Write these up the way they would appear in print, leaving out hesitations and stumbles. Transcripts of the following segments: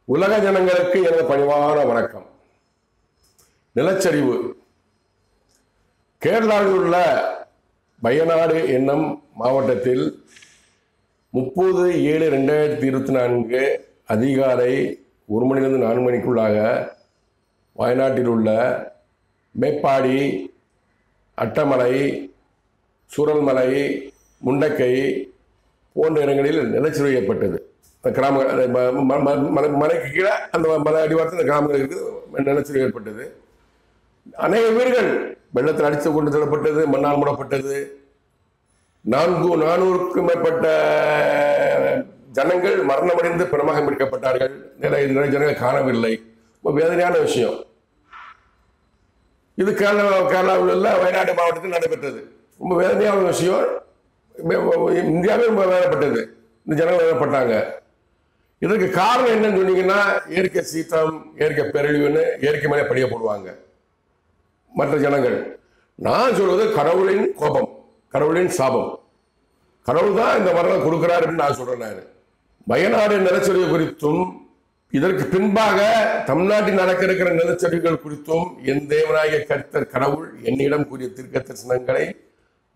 உலக ஜனங்களுக்கு எனது பணிவான வணக்கம். நிலச்சரிவு கேரளாவில் உள்ள வயநாடு என்னும் மாவட்டத்தில் 30/7/2024 அதிகாலை 1 மணிலிருந்து 4 மணிக்குள்ளாக வயநாட்டில் உள்ள மேப்பாடி, அட்டமலை, சூரல்மலை, முண்டக்கை போன்ற இடங்களில் நிலச்சரிவு ஏற்பட்டது. கிராமங்கள் மலைக்கு கீழே அந்த மலை அடிவாரத்தில் இந்த கிராமங்களுக்கு நிலச்சரிவு ஏற்பட்டது. அநேக வீடுகள் வெள்ளத்தில் அடித்து கொண்டு செல்லப்பட்டது, மண்ணால் மூடப்பட்டது. 400க்கும் மேற்பட்ட ஜனங்கள் மரணமடைந்து பிணமாக மீட்கப்பட்டார்கள். நிறைய ஜனங்கள் காணவில்லை. ரொம்ப வேதனையான விஷயம். இது கேரளாவில் உள்ள வயநாடு மாவட்டத்தில் நடைபெற்றது. ரொம்ப வேதனையான விஷயம். இந்தியாவே ரொம்ப வேதனைப்பட்டது. இந்த ஜனங்கள் வேதனைப்பட்டாங்க. இதற்கு காரணம் என்னன்னு சொன்னீங்கன்னா, இயற்கை சீற்றம், இயற்கை பேரழிவுன்னு இயற்கை மேலே படிய போடுவாங்க மற்ற ஜனங்கள். நான் சொல்வது கடவுளின் கோபம், கடவுளின் சாபம். கடவுள் தான் இந்த மரணம் கொடுக்கிறார் அப்படின்னு நான் சொல்றேன். நான் வயநாடு நிலச்சரிவு குறித்தும் இதற்கு பின்பாக தமிழ்நாட்டில் நடக்க இருக்கிற நிலச்சரிவுகள் குறித்தும் என் தேவனாகிய கர்த்தர் கடவுள் என்னிடம் கூறிய தீர்க்க தரிசனங்களை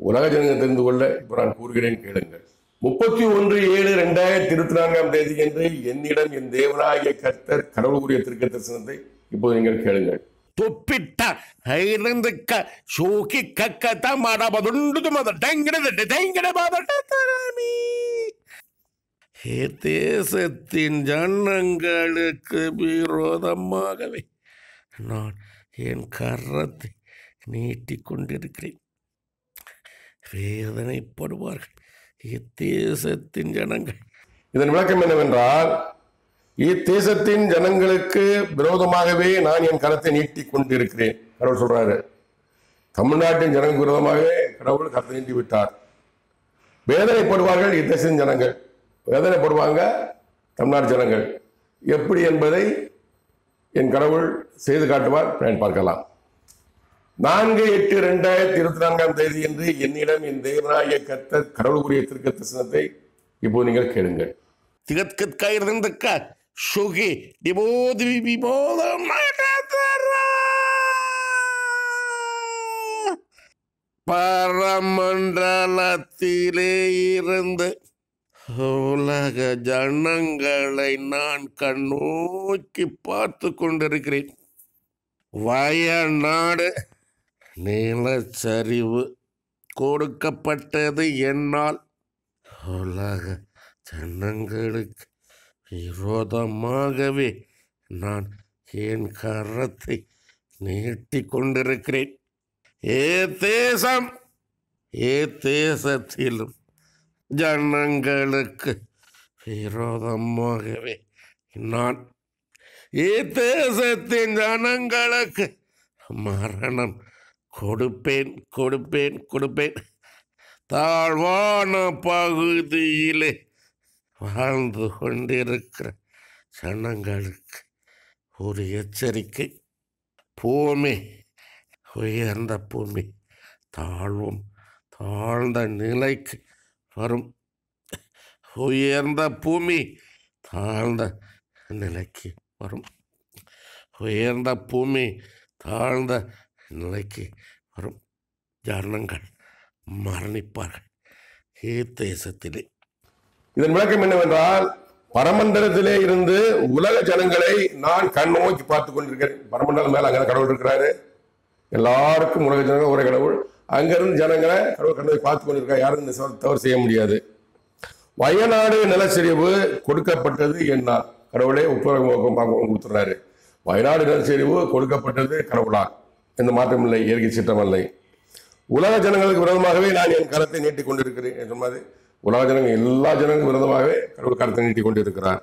உலக ஜனங்கள் தெரிந்து கொள்ள இப்ப நான் கூறுகிறேன், கேளுங்கள். 31/7/2024 என்று என்னிடம் என் தேவனாகிய கர்த்தர் கடவுள் கூறிய தீர்க்க தரிசனத்தை இப்போது நீங்கள் கேளுங்கள். ತುಪ್ಪಿಟ್ಟ ಐರಂದಕ್ಕ ಶೋಕಿ ಕಕ್ಕತ ಮಾಡಬದುಂಡು ಮದಟ ತೆಂಗಿಡ மதட்டமி. தேசத்தின் ஜனங்களுக்கு விரோதமாகவே நான் என் கரத்தை நீட்டிக் கொண்டிருக்கிறேன். வேதனைப்படுவார்கள் இத்தேசத்தின் ஜனங்கள். இதன் விளக்கம் என்னவென்றால், இத்தேசத்தின் ஜனங்களுக்கு விரோதமாகவே நான் என் கரத்தை நீட்டிக் கொண்டிருக்கிறேன். கடவுள் சொல்றாரு. தமிழ்நாட்டின் ஜனங்களுக்கு விரோதமாகவே கடவுள் கரத்தை நீட்டி விட்டார். வேதனைப்படுவார்கள் இத்தேசத்தின் ஜனங்கள், வேதனைப்படுவாங்க தமிழ்நாடு ஜனங்கள். எப்படி என்பதை என் கடவுள் செய்து காட்டுவார். பார்க்கலாம். 4/8/2024 என்று என்னிடம் என் தேவனாகிய கர்த்தர் கடவுள் கூறிய தீர்க்க தரிசனத்தை இப்போது நீங்கள் கேளுங்கள். திகத்கற்காயிருந்தக்க சுகி டிபோதி விபோதம் பரமண்டலத்திலே இருந்து உலக ஜனங்களை நான் கண்ணோக்கி பார்த்து கொண்டிருக்கிறேன். வயநாடு நிலச்சரிவு கொடுக்கப்பட்டது என்னால் உலக ஜனங்களுக்கு விரோதமாகவே நான் என் கரத்தை நீட்டிக் கொண்டிருக்கிறேன். தேசத்திலும் ஜனங்களுக்கு விரோதமாகவே நான் தேசத்தின் ஜனங்களுக்கு மரணம் கொடுப்பேன். தாழ்வான பகுதியிலே வாழ்ந்து கொண்டிருக்கிற ஜனங்களுக்கு ஒரு எச்சரிக்கை. பூமி, உயர்ந்த பூமி தாழ்ந்த நிலைக்கு வரும். உயர்ந்த பூமி தாழ்ந்த நிலைக்கு வரும். உயர்ந்த பூமி தாழ்ந்த நிலைக்கு வரும். ஜனங்கள் மரணிப்பார்கள் தேசத்திலே. இதன் விளக்கம் என்னவென்றால், பரமண்டலத்திலே இருந்து உலக ஜனங்களை நான் கண் நோக்கி பார்த்து கொண்டிருக்கிறேன். பரமண்டலம் மேல அங்கே கடவுள் இருக்கிறாரு. எல்லாருக்கும் உலக ஜனங்கள் ஒரே கடவுள். அங்கிருந்து ஜனங்களை கடவுள் கண் நோக்கி பார்த்து கொண்டிருக்காரு. யாரும் இந்த தவறு செய்ய முடியாது. வயநாடு நிலச்சரிவு கொடுக்கப்பட்டது என்னால். கடவுளே கொடுத்துறாரு. வயநாடு நிலச்சரிவு கொடுக்கப்பட்டது கடவுளால். எந்த மாற்றம் இல்லை, இயற்கை சீற்றம் இல்லை. உலக ஜனங்களுக்கு விரோதமாகவே நான் என் கரத்தை நீட்டிக் கொண்டிருக்கிறேன் என்று சொன்னது. உலக ஜனங்கள் எல்லா ஜனங்களுக்கும் விரோதமாகவே கடவுள் கரத்தை நீட்டிக் கொண்டிருக்கிறார்.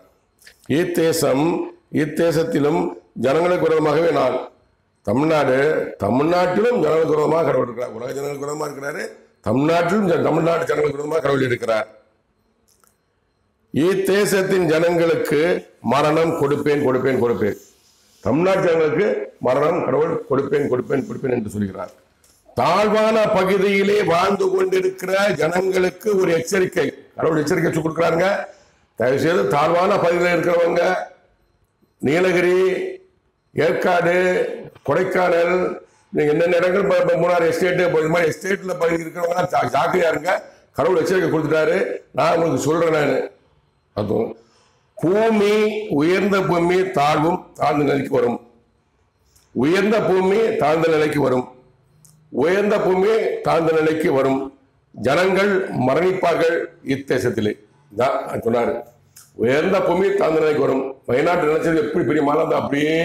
இத்தேசத்திலும் ஜனங்களுக்கு விரோதமாகவே நான். தமிழ்நாட்டிலும் ஜனங்களுக்கு விரோதமாக கடவுள் இருக்கிறார். உலக ஜனங்களுக்கு விரோதமாக இருக்கிறாரு. தமிழ்நாட்டிலும் தமிழ்நாட்டு ஜனங்களுக்கு விரோதமாக கடவுள் இருக்கிறார். இத்தேசத்தின் ஜனங்களுக்கு மரணம் கொடுப்பேன். தமிழ்நாட்டு ஜனங்களுக்கு மரணம் கடவுள் கொடுப்பேன் என்று சொல்கிறார். தாழ்வான பகுதியிலே வாழ்ந்து கொண்டிருக்கிற ஜனங்களுக்கு ஒரு எச்சரிக்கை. கடவுள் எச்சரிக்கை கொடுக்கிறாருங்க. தயவு செய்து தாழ்வான பகுதியில் இருக்கிறவங்க, நீலகிரி, ஏற்காடு, கொடைக்கானல், நீங்க என்னென்ன இடங்கள் மூணாறு எஸ்டேட்டு இது மாதிரி எஸ்டேட்ல இருக்கிறவங்க ஜாக்கிரதையா இருங்க. கடவுள் எச்சரிக்கை கொடுத்துட்டாரு. நான் உங்களுக்கு சொல்றேன். நான் அதுவும் பூமி உயர்ந்த பூமி தாழ்வும் தாழ்ந்த நிலைக்கு வரும். உயர்ந்த பூமி தாழ்ந்த நிலைக்கு வரும். உயர்ந்த பூமி தாழ்ந்த நிலைக்கு வரும். ஜனங்கள் மரணிப்பார்கள் இத்தேசத்திலே தான் சொன்னாரு. உயர்ந்த பூமி தாழ்ந்த நிலைக்கு வரும். வயநாட்டு நினைச்சது எப்படி பெரிய மழை அப்படியே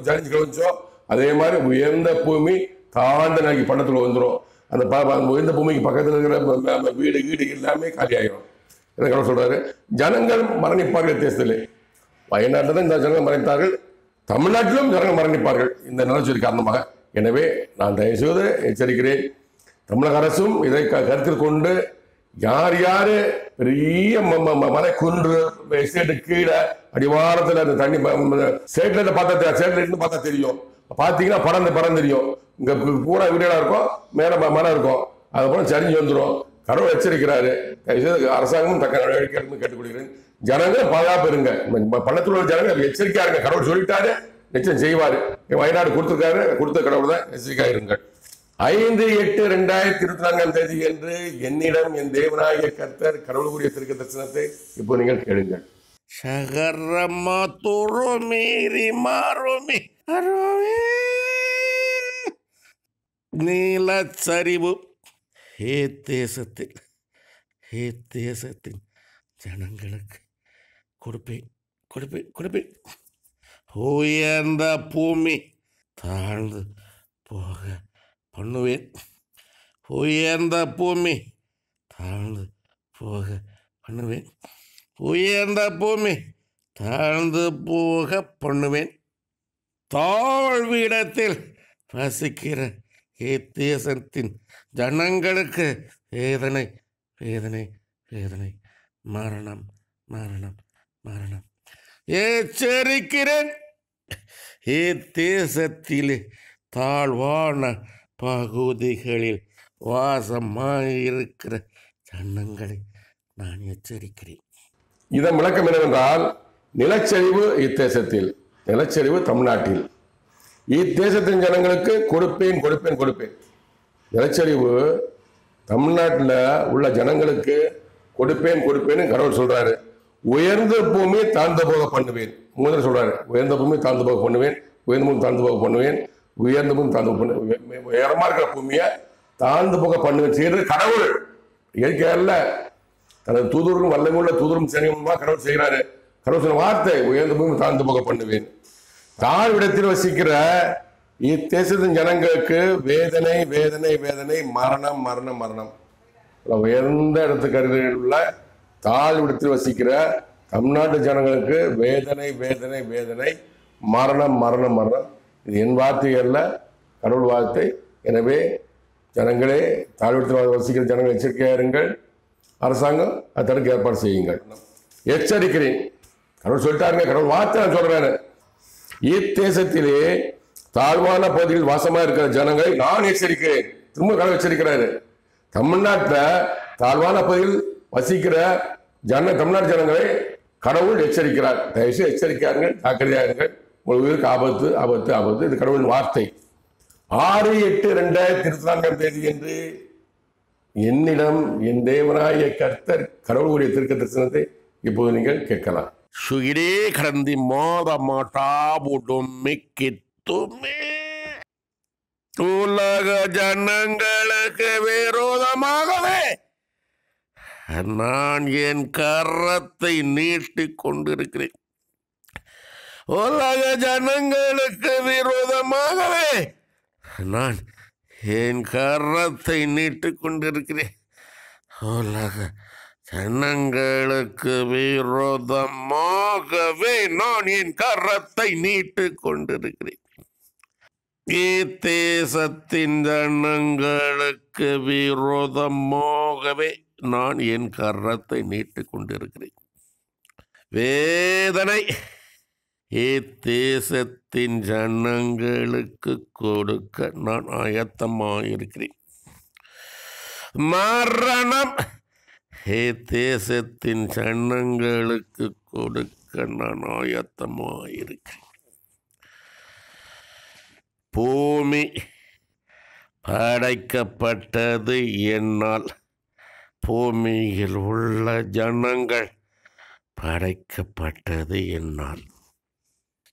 ஜனிச்சு கழிச்சோ அதே மாதிரி உயர்ந்த பூமி தாழ்ந்த நிலைக்கு பள்ளத்துல வந்துடும். அந்த உயர்ந்த பூமிக்கு பக்கத்தில் இருக்கிற வீடு வீடு எல்லாமே காலியாகிடும். என்ன சொல்றாரு? ஜனங்கள் மரணிப்பார்கள் தேசத்திலே. வயநாட்டில் தான் இந்த ஜனங்கள் மரணித்தார்கள். தமிழ்நாட்டிலும் ஜனங்கள் மரணிப்பார்கள் இந்த நிலச்சொலி காரணமாக. எனவே நான் தயவுசெய்து எச்சரிக்கிறேன். தமிழக அரசும் இதை கருத்தில் கொண்டு யார் யாரு பெரிய மலை குன்று எஸ்டேட்டு கீழே அடிவாரத்தில் அந்த தண்ணி சேட்டலைட் பார்த்தா சேட்டலைட் பார்த்தா தெரியும். பார்த்தீங்கன்னா படம் தெரியும். இங்க பூரா வீடுகளா இருக்கும், மேல மரம் இருக்கும், அது போல சரிஞ்சு வந்துடும். கடவுள் எச்சரிக்கிறாரு. அரசாங்கமும் தக்க நடவடிக்கை கேட்டுக்கொள்கிறேன். ஜனங்கள் பாதுகாப்பு இருங்க. பள்ளத்தில் உள்ள ஜனங்கள் எச்சரிக்கையா இருங்க. கடவுள் சொல்லிட்டாரு, நிச்சயம் செய்வாரு. வயநாடு கொடுத்துருக்காரு, கொடுத்த கடவுள் தான். எச்சரிக்கையா இருங்கள். 5/8/2024 என்று என்னிடம் என் தேவனாகிய கர்த்தர் கடவுள் கூறிய தீர்க்க தரிசனத்தை இப்போ நீங்கள் கேளுங்கள். நீலச்சரிவு தேசத்தின் ஜனங்களுக்கு கொடுப்பேன். உயர்ந்த பூமி தாழ்ந்து போக பண்ணுவேன். உயர்ந்த பூமி தாழ்ந்து போக பண்ணுவேன். உயர்ந்த பூமி தாழ்ந்து போக பண்ணுவேன். தாழ்விடத்தில் வசிக்கிற இத்தேசத்தின் ஜனங்களுக்கு வேதனை வேதனை வேதனை மரணம் மரணம் மரணம். எச்சரிக்கிறேன். இத்தேசத்திலே தாழ்வான பகுதிகளில் வாசமாயிருக்கிற ஜனங்களை நான் எச்சரிக்கிறேன். இதன் விளக்கம் என்னவென்றால், நிலச்சரிவு இத்தேசத்தில், நிலச்சரிவு தமிழ்நாட்டில், இத்தேசத்தின் ஜனங்களுக்கு கொடுப்பேன். நிலச்சரிவு தமிழ்நாட்டில் உள்ள ஜனங்களுக்கு கொடுப்பேன்னு கடவுள் சொல்றாரு. உயர்ந்த பூமி தாழ்ந்து போக பண்ணுவேன். முதல்ல சொல்றாரு, உயர்ந்த பூமி தாழ்ந்து போக பண்ணுவேன். உயர்ந்த பூமி தாழ்ந்து போக பண்ணுவேன். உயர்ந்த பூமி தாழ்ந்து பண்ணுவேன். உயரமா இருக்கிற பூமியை தாழ்ந்து போக பண்ணுவேன் செய்யறது கடவுள். இயற்கை அல்ல. தனது தூதரும் வல்லமுள்ள தூதரும் சேனையுமா கடவுள் செய்கிறாரு. கடவுள் சொன்ன வார்த்தை, உயர்ந்த பூமி தாழ்ந்து போக பண்ணுவேன். தாழ்விடத்தில் வசிக்கிற இத்தேசத்தின் ஜனங்களுக்கு வேதனை வேதனை வேதனை மரணம் மரணம் மரணம். உயர்ந்த இடத்துக்கு அருகில் உள்ள தாழ்விடத்தில் வசிக்கிற தமிழ்நாட்டு ஜனங்களுக்கு வேதனை வேதனை வேதனை மரணம் மரணம் மரணம். இது என் வார்த்தை அல்ல, கடவுள் வார்த்தை. எனவே ஜனங்களே, தாழ்விடத்தில் வசிக்கிற ஜனங்கள் எச்சரிக்கையா இருங்கள். அரசாங்கம் அது தடுக்க ஏற்பாடு செய்யுங்கள். எச்சரிக்கிறேன். கடவுள் சொல்லிட்டாருங்க, கடவுள் வார்த்தை நான் சொல்றேன். இத்தேசத்திலே தாழ்வான பகுதியில் வாசமா இருக்கிற ஜனங்களை நான் எச்சரிக்கிறேன். திரும்ப கடவுள் எச்சரிக்கிறாரு. தமிழ்நாட்டில் தாழ்வான பகுதியில் வசிக்கிற தமிழ்நாட்டு ஜனங்களை கடவுள் எச்சரிக்கிறார். தயவுசெய்து எச்சரிக்கையாருங்கள், ஜாக்கிரதையாருங்கள். உங்கள் உயிருக்கு ஆபத்து ஆபத்து ஆபத்து. இது கடவுளின் வார்த்தை. 6/8/2024 என்று என்னிடம் என் தேவனாகிய கர்த்தர் கடவுள் கூறிய தீர்க்க தரிசனத்தை இப்போது நீங்கள் கேட்கலாம். சுகிரே கடந்தி மோத மாட்டாபுடும் மிக்கித்துமே உலக ஜனங்களுக்கு விரோதமாகவே நான் என் கரத்தை நீட்டிக் கொண்டிருக்கிறேன். உலக ஜனங்களுக்கு விரோதமாகவே நான் என் கரத்தை நீட்டிக் கொண்டிருக்கிறேன். உலக ஜனங்களுக்கு விரோதமாகவே நான் என் கரத்தை நீட்டிக் கொண்டிருக்கிறேன். இத்தேசத்தின் ஜனங்களுக்கு விரோதமாகவே நான் என் கரத்தை நீட்டிக் கொண்டிருக்கிறேன். வேதனை இத்தேசத்தின் ஜனங்களுக்கு கொடுக்க நான் ஆயத்தமாயிருக்கிறேன். மரணம் தேசத்தின் ஜனங்களுக்கு கொடுக்க நான் ஆயத்தமாயிருக்கேன். பூமி படைக்கப்பட்டது என்னால், பூமியில் உள்ள ஜனங்கள் படைக்கப்பட்டது என்னால்.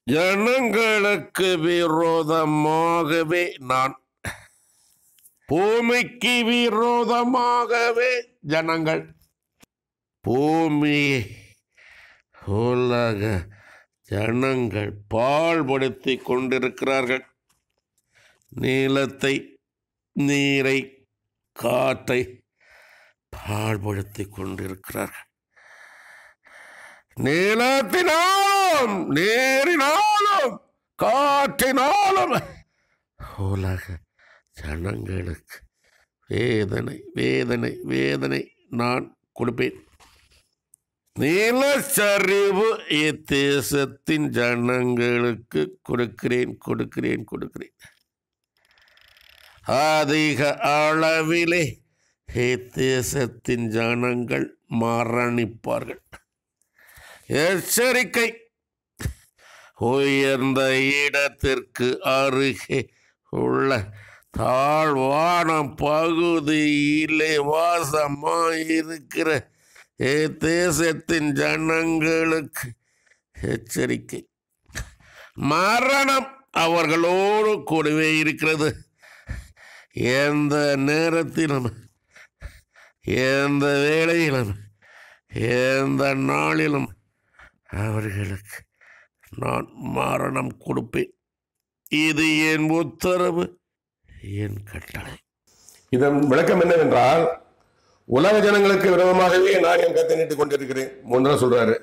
ஜனங்களுக்கு விரோதமாகவே நான், பூமிக்கு விரோதமாகவே ஜனங்கள், பூமி உலக ஜனங்கள் பாழ்படுத்தி கொண்டிருக்கிறார்கள். நிலத்தை, நீரை, காற்றை பாழ்படுத்தி கொண்டிருக்கிறார்கள். நிலத்தினாலும் நீரினாலும் காற்றினாலும் உலக ஜனங்களுக்கு வேதனை வேதனை வேதனை நான் கொடுப்பேன். நிலச்சரிவு இத்தேசத்தின் ஜனங்களுக்கு கொடுக்கிறேன் கொடுக்கிறேன் கொடுக்கிறேன். அதிக அளவிலே இத்தேசத்தின் ஜனங்கள் மரணிப்பார்கள். எச்சரிக்கை, உயர்ந்த இடத்திற்கு அருகே உள்ள தாழ்வான பகுதியிலே வாசமாயிருக்கிற தேசத்தின் ஜனங்களுக்கு எச்சரிக்கை. மரணம் அவர்களோடு கூடவே இருக்கிறது. எந்த நேரத்திலும், எந்த வேளையிலும், எந்த நாளிலும் அவர்களுக்கு நான் மரணம் கொடுப்பேன். இது என் உத்தரவு, என் கட்டளை. இதன் விளக்கம் என்னவென்றால், உலக ஜனங்களுக்கு விரோதமாகவே நான் என் கருத்தை நீட்டிக் கொண்டிருக்கிறேன். மூன்றா சொல்றாரு.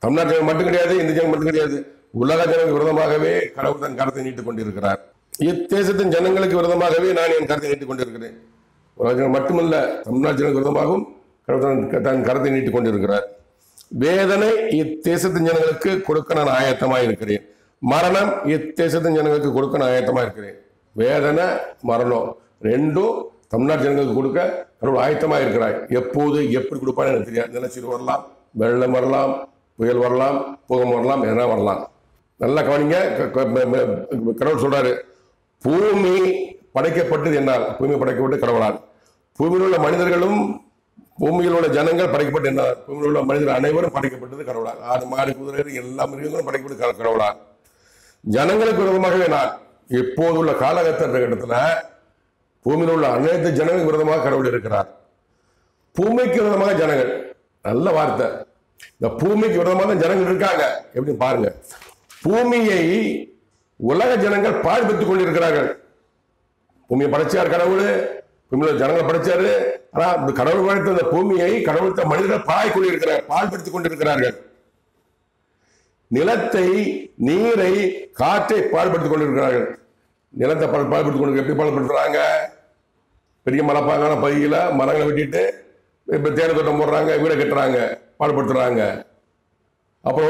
தமிழ்நாட்டு ஜனம் மட்டும் கிடையாது, இந்திய ஜனம் மட்டும் கிடையாது, உலக ஜனங்களுக்கு விரோதமாகவே கடவுள் தன் கருத்தை நீட்டிக் கொண்டிருக்கிறார். இத்தேசத்தின் ஜனங்களுக்கு விரோதமாகவே நான் என் கருத்தை நீட்டிக் கொண்டிருக்கிறேன். உலக ஜனம் மட்டுமல்ல, தமிழ்நாட்டு ஜனங்களுக்கு விரோதமாகவும் கடவுள் தன் கருத்தை நீட்டிக் கொண்டிருக்கிறார். வேதனை இத்தேசத்தின் ஜனங்களுக்கு கொடுக்க நான் ஆயத்தமாக இருக்கிறேன். மரணம் இத்தேசத்தின் ஜனங்களுக்கு கொடுக்க நான் ஆயத்தமாக இருக்கிறேன். வேதனை, மரணம் ரெண்டும் தமிழ்நாட்டு ஜனங்களுக்கு கொடுக்க கடவுள் ஆயத்தமாக இருக்கிறார். எப்போது எப்படி கொடுப்பான்னு எனக்கு தெரியாது. நிலச்சரிவு வரலாம், வெள்ளம் வரலாம், புயல் வரலாம், பூகம் வரலாம், எதனா வரலாம். நல்லா கவனிங்க. கடவுள் சொல்றாரு, பூமி படைக்கப்பட்டது என்னால், பூமி படைக்கப்பட்டு கடவுளால். பூமியில் உள்ள மனிதர்களும் பூமியில் உள்ள ஜனங்கள் படைக்கப்பட்டு என்ன, பூமியில் உள்ள மனிதர்கள் அனைவரும் படைக்கப்பட்டது கடவுளால். ஆடு மாடு குதிரை எல்லா மிருகங்களும் படைக்கப்பட்டு கடவுளால். ஜனங்களுக்கு விரோதமாகவே நான், எப்போது உள்ள காலகட்டத்தில் பூமியில் உள்ள அனைத்து ஜனங்களுக்கு விரோதமாக கடவுள் இருக்கிறார். பூமிக்கு விரோதமாக ஜனங்கள், நல்ல வார்த்தை. இந்த பூமிக்கு விரோதமாக ஜனங்கள் இருக்காங்க. எப்படி பாருங்க, பூமியை உலக ஜனங்கள் பாழ்படுத்திக் கொண்டிருக்கிறார்கள். பூமியை படைச்சார் கடவுள், பூமியில ஜனங்களை படைச்சாரு. ஆனா கடவுள் படைத்த இந்த பூமியை கடவுள் மனிதர்கள் பாழ்படுத்திக் கொண்டிருக்கிறார்கள். நிலத்தை, நீரை, காற்றை பாழ்படுத்திக் கொண்டிருக்கிறார்கள். நிலத்தை பாழ்படுத்திக் கொண்டு எப்படி பாழ்படுத்துறாங்க? பெரிய மரப்பாங்கான பகுதியில மரங்களை வெட்டிட்டு இப்ப தேயிலை தோட்டம் போடுறாங்க, வீடை கட்டுறாங்க, பாழ்படுத்துறாங்க. அப்புறம்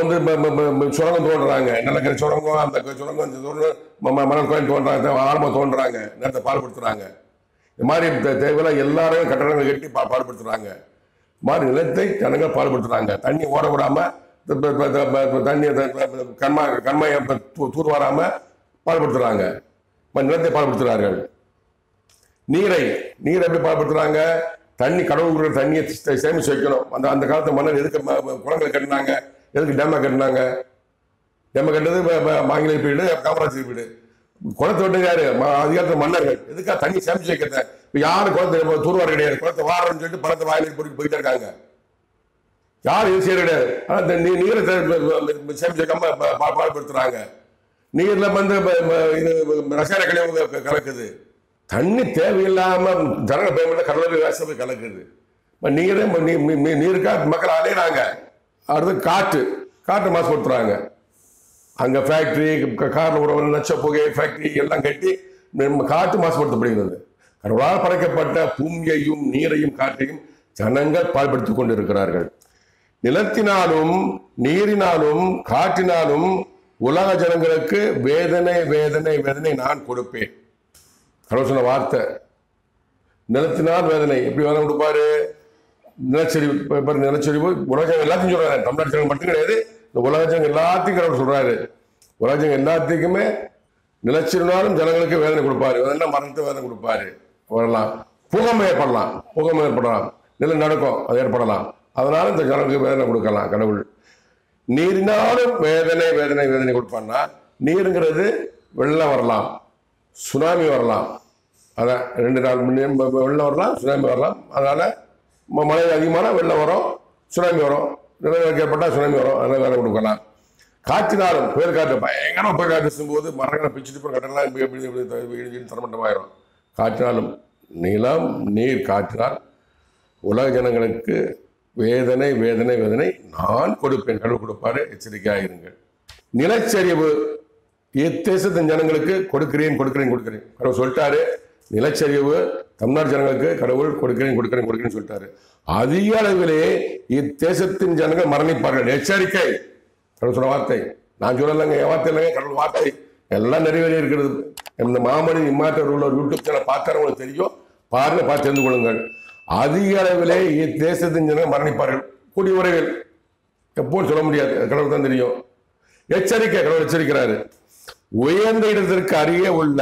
சுரங்கம் தோன்றாங்க, நிலக்கரி சுரங்கம், அந்த சுரங்கம் மணல் கோயில் தோன்றாங்க, ஆரம்ப தோன்றாங்க, நிலத்தை பாழ்படுத்துறாங்க. இந்த மாதிரி தேவையில்ல எல்லாரையும் கட்டடங்கள் கட்டி பாடுபடுத்துறாங்க. மாதிரி நிலத்தை ஜனங்கள் பாடுபடுத்துறாங்க. தண்ணி ஓட விடாம, தண்ணி கண்மாயை தூர் வராம பாடுபடுத்துறாங்க. நிலத்தை பாடுபடுத்துறார்கள். நீரை எப்படி பாடுபடுத்துறாங்க? தண்ணி, கடவுள் தண்ணியை சேமிச்சு வைக்கணும். அந்த காலத்து மன்னர் எதுக்கு குளங்களை கட்டினாங்க? எதுக்கு டேமை கட்டினாங்க? டேமை கட்டுறது ஆங்கிலேய பீரியடு, காமராஜர் பீரியடு. குளத்தை விட்டுக்காரு அதிகாரத்தில் மன்னர்கள். எதுக்காக? தண்ணி சேமிச்சு வைக்கிறத. இப்போ யாரும் குளத்தை தூர்வார் கிடையாது. குளத்தை வாரன்னு சொல்லிட்டு பணத்தை வாயிலுக்கு போயிட்டு இருக்காங்க. யாரும் இது செய்ய கிடையாது. ஆனால் நீரை சேமிச்சு வைக்காம பாடுபடுத்துறாங்க. நீர்ல இது ரசாயன கழிவு கலக்குது. தண்ணி தேவையில்லாம ஜனங்கள் பயன்படுத்த கடலூர் வாசல் கலக்குது. நீருக்காக மக்கள் அலையிறாங்க. அடுத்து காற்று மாசுபடுத்துறாங்க. அங்க ஃபேக்டரி, கார்ல உறவு, நச்ச புகை ஃபேக்டரி எல்லாம் கட்டி காற்று மாசுபடுத்தப்படுகிறது. கடவுளால் படைக்கப்பட்ட பூமியையும் நீரையும் காற்றையும் ஜனங்கள் பாழ்படுத்திக் கொண்டிருக்கிறார்கள். நிலத்தினாலும் நீரினாலும் காற்றினாலும் உலக ஜனங்களுக்கு வேதனை வேதனை வேதனை நான் கொடுப்பேன். கடவுள் சொன்ன வார்த்தை. நிலத்தினால் வேதனை எப்படி வேதனை கொடுப்பாரு? நிலச்சரிவு நிலச்சரிவு உலகம் எல்லாத்தையும் சொல்றாரு. தமிழ்நாடு ஜனங்கள் மட்டும் கிடையாது, இந்த உலகம் எல்லாத்தையும் கடவுள் சொல்றாரு. உலகம் எல்லாத்துக்குமே நிலச்சரிவுனாலும் ஜனங்களுக்கு வேதனை கொடுப்பாரு, வேதனை மரணத்தை வேதனை கொடுப்பாரு. வரலாம், பூகம்பம் ஏற்படலாம், நிலநடுக்கம் அது ஏற்படலாம். அதனால இந்த ஜனங்களுக்கு வேதனை கொடுக்கலாம் கடவுள். நீரினாலும் வேதனை வேதனை வேதனை கொடுப்பான்னா, நீருங்கிறது வெள்ளம் வரலாம், சுனாமி வரலாம். அதான் 2 நாள் வெள்ளம் வரலாம், சுனாமி வரலாம். அதனால மழை அதிகமான வெள்ளம் வரும், சுனாமி வரும், நிலநடுக்கம் ஏற்பட்டால் சுனாமி வரும். அதனால வேலை கொடுக்கலாம். காற்றினாலும் புயல் காற்று பயங்கரமாக புயல் காற்று வீசும்போது மரங்களை பிச்சுட்டு போய் கட்டணம் தரமட்டமாயிரும். காற்றினாலும் நிலம் நீர் காற்றினால் உலக ஜனங்களுக்கு வேதனை வேதனை வேதனை நான் கொடுப்பேன், கடவுள் கொடுப்பாரு. எச்சரிக்கையாக இருங்கள். நிலச்சரிவு இத்தேசத்தின் ஜனங்களுக்கு கொடுக்கிறேன் கடவுள் சொல்லிட்டாரு. நிலச்சரிவு தமிழ்நாடு ஜனங்களுக்கு கடவுள் கொடுக்கிறேன் சொல்லிட்டாரு. அதிக அளவிலே இத்தேசத்தின் ஜனங்கள் மரணிப்பார்கள். எச்சரிக்கை, கடவுள் சொன்ன வார்த்தை. நான் சொல்லலைங்க, என் வார்த்தை இல்லைங்க, கடவுள் வார்த்தை. எல்லாம் நிறைவேறி இருக்கிறது. இந்த மாமணி இம்மாற்ற உள்ள ஒரு யூடியூப் சேனல் பார்த்தாரவங்களுக்கு தெரியும், பாருங்க, பார்த்து தெரிந்து கொள்ளுங்கள். அதிக அளவிலே இத்தேசத்தின் ஜனங்கள் மரணிப்பார்கள். கூடிய உறவில் எப்போன்னு சொல்ல முடியாது, கடவுள் தான் தெரியும். எச்சரிக்கை, கடவுள் எச்சரிக்கிறாரு. உயர்ந்த இடத்திற்கு அருகே உள்ள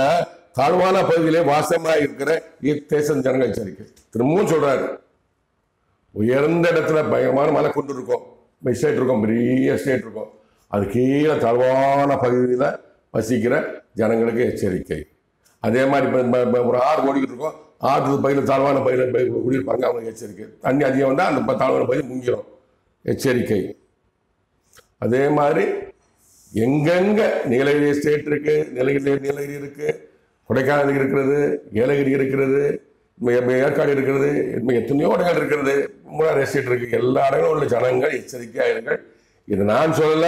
தாழ்வான பகுதியிலே வாசமாக இருக்கிற இத்தேசம் ஜனங்கள் எச்சரிக்கை. திரும்பவும் சொல்றாரு, உயர்ந்த இடத்துல பயங்கரமான மலை கொண்டு இருக்கும், எஸ்டேட் இருக்கும், பெரிய எஸ்டேட் இருக்கும், அது கீழே தாழ்வான பகுதியில் வசிக்கிற ஜனங்களுக்கு எச்சரிக்கை. அதே மாதிரி இப்போ ஒரு ஆறு ஓடிக்கிட்டு இருக்கும், ஆற்று பகுதியில் தாழ்வான பகுதியில் குடியிருப்பாங்க, அவங்களுக்கு எச்சரிக்கை. தண்ணி அதிகம் வந்தால் அந்த தாழ்வான பகுதி முங்கிடும், எச்சரிக்கை. அதே மாதிரி எங்கெங்க நீலகிரி எஸ்டேட் இருக்கு, நீலகிரி இருக்கு, கொடைக்கானல் இருக்கிறது, ஏலகிரி இருக்கிறது, ஏற்காடு இருக்கிறது, எத்தனையோ இடங்கள் இருக்கிறது, 3 எஸ்டேட் இருக்கு. எல்லா இடங்களும் உள்ள ஜனங்கள் எச்சரிக்கையாயிருங்கள். இது நான் சொல்லல,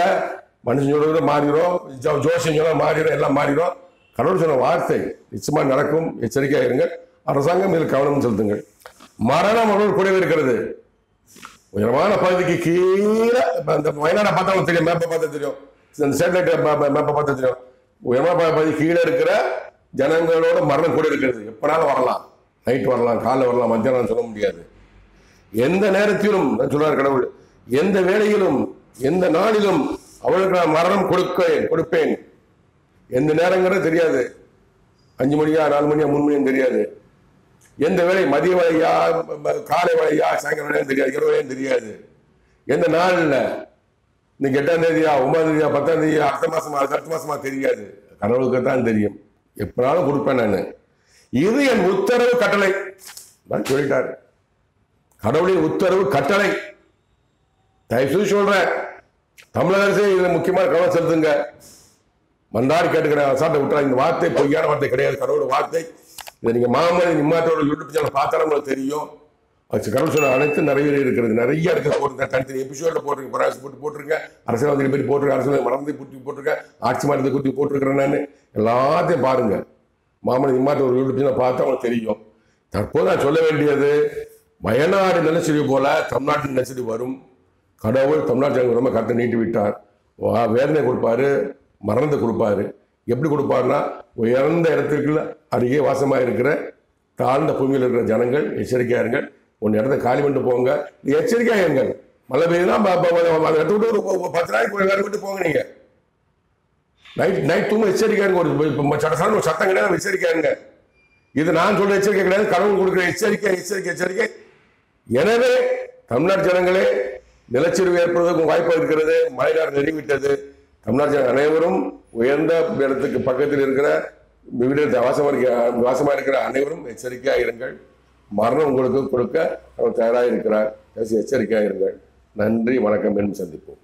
மனுஷன் சொல்றது மாறிடும், ஜோசியம் சொல்ல மாறிடும், எல்லாம் மாறிடும். கடவுள் சொன்ன வார்த்தை நிச்சயமா நடக்கும். எச்சரிக்கையாயிருங்கள். அரசாங்கம் இதில் கவனம் செலுத்துங்கள். மரணம் அவர்கள் கூடவே இருக்கிறது. உயரமான பகுதிக்கு கீழே அந்த வயநாடை பார்த்தா தெரியும், மேப்பை பார்த்தா தெரியும், இந்த சேட்டலைட் மேப்பை பார்த்தா தெரியும். உயரமான பகுதி கீழே இருக்கிற ஜனங்களோட மரணம் கூட இருக்கிறது. எப்பனாலும் வரலாம், நைட் வரலாம், காலைல வரலாம், மத்தியானம் சொல்ல முடியாது. எந்த நேரத்திலும் சொல்றார் கடவுள், எந்த வேளையிலும் எந்த நாளிலும் அவளுக்கு நான் மரணம் கொடுப்பேன். எந்த நேரங்கிறது தெரியாது, 5 மணியா 4 மணியா 3 மணியும் தெரியாது. எந்த வேலை, மதிய வேலையா காலை வேலையா சாயங்காலம் வேலையும் தெரியாது, இரவு வேலையும் தெரியாது. எந்த நாள் இல்லை, இன்னைக்கு 8ஆம் தேதியா 9ஆம் தேதியா 10ஆம் தேதியா அடுத்த மாசமா தெரியாது. கடவுளுக்கு தான் தெரியும். எப்பனாலும் கொடுப்பேன் நான். இது என் உத்தரவு கட்டளை சொல்லிட்டாரு. கடவுளின் உத்தரவு கட்டளை. தயவு சொல்றேன், தமிழக அரசு இதுல முக்கியமான கவனம் செலுத்துங்க. மன்றாடி கேட்டுக்கிறேன், சாட்டை விட்டுறா. இந்த வார்த்தை பொய்யான வார்த்தை கிடையாது, கடவுளோட வார்த்தை. இதை நீங்க மாமனி நிம்மாத்தோட யூடியூப் சேனல் பார்த்தாலும் உங்களுக்கு தெரியும். கடவுள் சொன்ன அனைத்து நிறைய இருக்கிறது, நிறைய இருக்கிறது. போட்டுருங்க, தனித்தனி எபிசோட்ல போட்டுருங்க, பராசி போட்டுருங்க, அரசியல்வாதிகளை பற்றி போட்டுருங்க, அரசியல் மறந்து போட்டுருங்க, ஆட்சி மாற்றத்தை குறித்து போட்டிருக்கிறேன். நான் எல்லாத்தையும் பாருங்க. மாமனி நிம்மாத்த ஒரு யூடியூப் சேனல் பார்த்தா உங்களுக்கு தெரியும். தற்போது நான் சொல்ல வேண்டியது, வயநாடு நிலச்சரிவு போல தமிழ்நாட்டின் நிலச்சரிவு வரும். கடவுள் தமிழ்நாட்டு ஜனங்கள் ரொம்ப கருத்தை நீட்டி விட்டார். வேதனை கொடுப்பாரு, மரணத்தை கொடுப்பாரு. எப்படி கொடுப்பாருன்னா, உயர்ந்த இடத்துக்குள்ள அருகே வாசமாக இருக்கிற தாழ்ந்த பூமியில் இருக்கிற ஜனங்கள் எச்சரிக்கையாருங்கள். ஒன்று இடத்த காலி பண்ணிட்டு போங்க, எச்சரிக்கையாருங்கள். மழை பெய்யுதுன்னா இடத்த விட்டு ஒரு 10 நாளைக்கு வேற விட்டு போங்க. நீங்க நைட் தூங்க எச்சரிக்கையாருங்க. ஒரு சடசான ஒரு சத்தம் கிடையாது, எச்சரிக்கையாருங்க. இது நான் சொல்ற எச்சரிக்கை கிடையாது, கடவுள் கொடுக்குற எச்சரிக்கை. எனவே தமிழ்நாட்டு ஜனங்களே, நிலச்சரிவு ஏற்படுவதற்கு வாய்ப்பு இருக்கிறது. மழை நேரம் நெருங்கிவிட்டது. தமிழ்நாட்டு அனைவரும் உயர்ந்த இடத்துக்கு பக்கத்தில் இருக்கிற வீடு வாசமா இருக்கிற அனைவரும் எச்சரிக்கையாக இருங்கள். மரணம் உங்களுக்கு கொடுக்க அவர் தயாராக இருக்கிறார். எச்சரிக்கையாக இருங்கள். நன்றி, வணக்கம். மீண்டும் சந்திப்போம்.